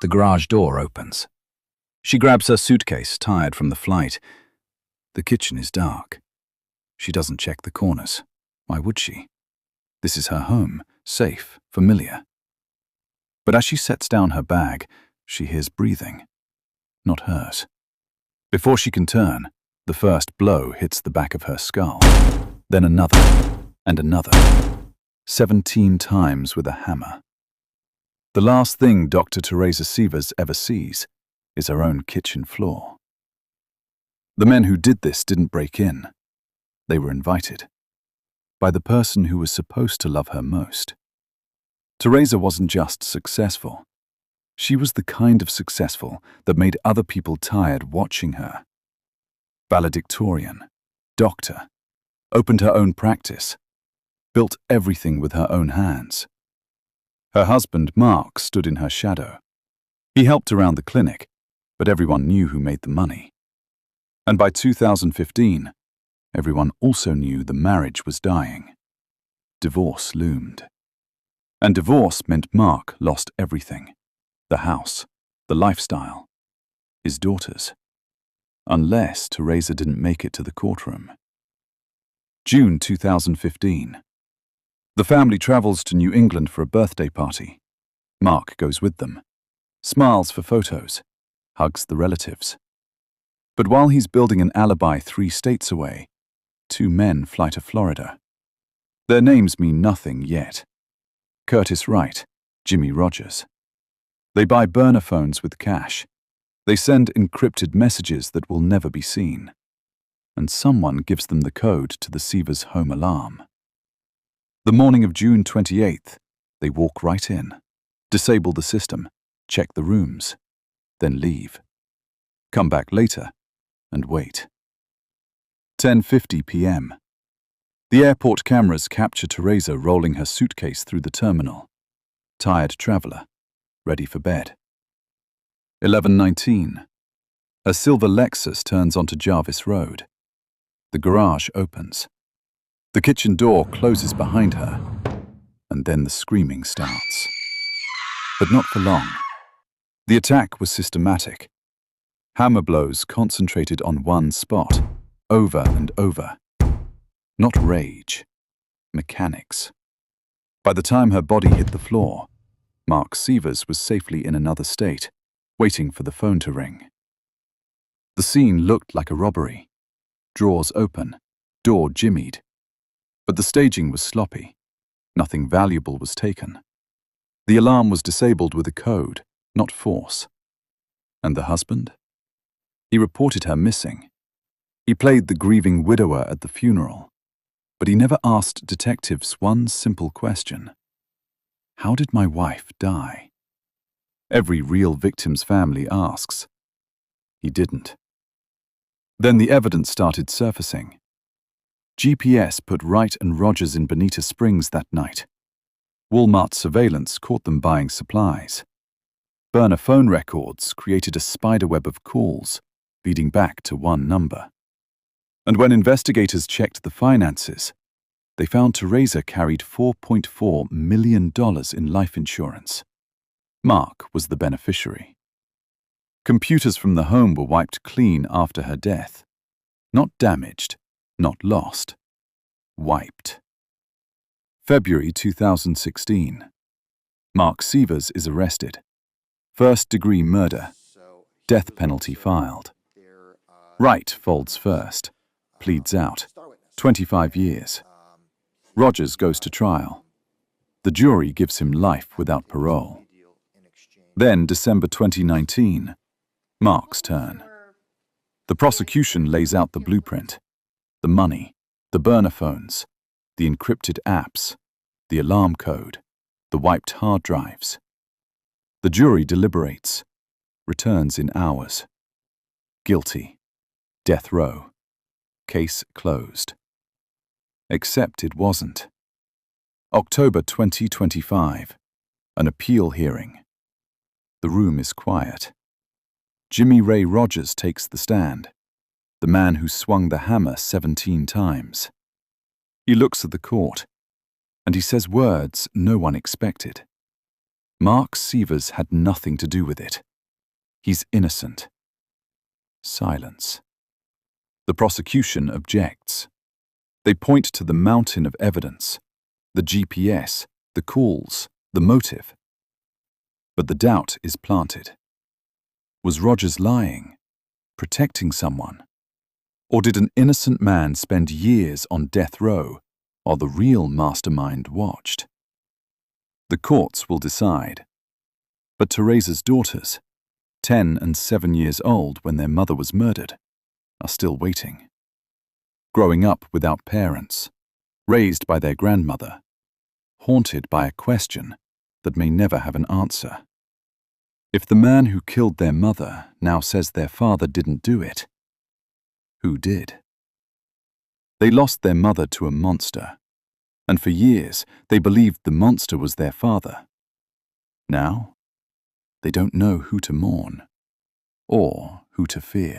The garage door opens. She grabs her suitcase, tired from the flight. The kitchen is dark. She doesn't check the corners. Why would she? This is her home, safe, familiar. But as she sets down her bag, she hears breathing. Not hers. Before she can turn, the first blow hits the back of her skull. Then another, and another. 17 times with a hammer. The last thing Dr. Terresa Severs ever sees is her own kitchen floor. The men who did this didn't break in. They were invited. By the person who was supposed to love her most. Terresa wasn't just successful. She was the kind of successful that made other people tired watching her. Valedictorian, doctor, opened her own practice, built everything with her own hands. Her husband, Mark, stood in her shadow. He helped around the clinic, but everyone knew who made the money. And by 2015, everyone also knew the marriage was dying. Divorce loomed. And divorce meant Mark lost everything. The house, the lifestyle, his daughters. Unless Terresa didn't make it to the courtroom. June 2015. The family travels to New England for a birthday party. Mark goes with them, smiles for photos, hugs the relatives. But while he's building an alibi 3 states away, 2 men fly to Florida. Their names mean nothing yet. Curtis Wright, Jimmy Rogers. They buy burner phones with cash. They send encrypted messages that will never be seen. And someone gives them the code to the Severs home alarm. The morning of June 28th, they walk right in, disable the system, check the rooms, then leave. Come back later and wait. 10:50 p.m. The airport cameras capture Terresa rolling her suitcase through the terminal. Tired traveler, ready for bed. 11:19. A silver Lexus turns onto Jarvis Road. The garage opens. The kitchen door closes behind her, and then the screaming starts. But not for long. The attack was systematic. Hammer blows concentrated on one spot, over and over. Not rage, mechanics. By the time her body hit the floor, Mark Severs was safely in another state, waiting for the phone to ring. The scene looked like a robbery. Drawers open, door jimmied. But the staging was sloppy. Nothing valuable was taken. The alarm was disabled with a code, not force. And the husband? He reported her missing. He played the grieving widower at the funeral. But he never asked detectives one simple question. How did my wife die? Every real victim's family asks. He didn't. Then the evidence started surfacing. GPS put Wright and Rogers in Bonita Springs that night. Walmart surveillance caught them buying supplies. Burner phone records created a spiderweb of calls, leading back to one number. And when investigators checked the finances, they found Terresa carried $4.4 million in life insurance. Mark was the beneficiary. Computers from the home were wiped clean after her death. Not damaged, not lost. Wiped. February 2016. Mark Severs is arrested. First-degree murder. Death penalty filed. Wright folds first. Pleads out. 25 years. Rogers goes to trial. The jury gives him life without parole. Then, December 2019, Mark's turn. The prosecution lays out the blueprint. The money, the burner phones, the encrypted apps, the alarm code, the wiped hard drives. The jury deliberates, returns in hours. Guilty. Death row. Case closed. Except it wasn't. October 2025. An appeal hearing. The room is quiet. Jimmy Ray Rogers takes the stand, the man who swung the hammer 17 times. He looks at the court, and he says words no one expected. Mark Severs had nothing to do with it. He's innocent. Silence. The prosecution objects. They point to the mountain of evidence, the GPS, the calls, the motive. But the doubt is planted. Was Rogers lying, protecting someone? Or did an innocent man spend years on death row while the real mastermind watched? The courts will decide. But Teresa's daughters, 10 and 7 years old when their mother was murdered, are still waiting. Growing up without parents, raised by their grandmother, haunted by a question that may never have an answer. If the man who killed their mother now says their father didn't do it, who did? They lost their mother to a monster, and for years they believed the monster was their father. Now, they don't know who to mourn or who to fear.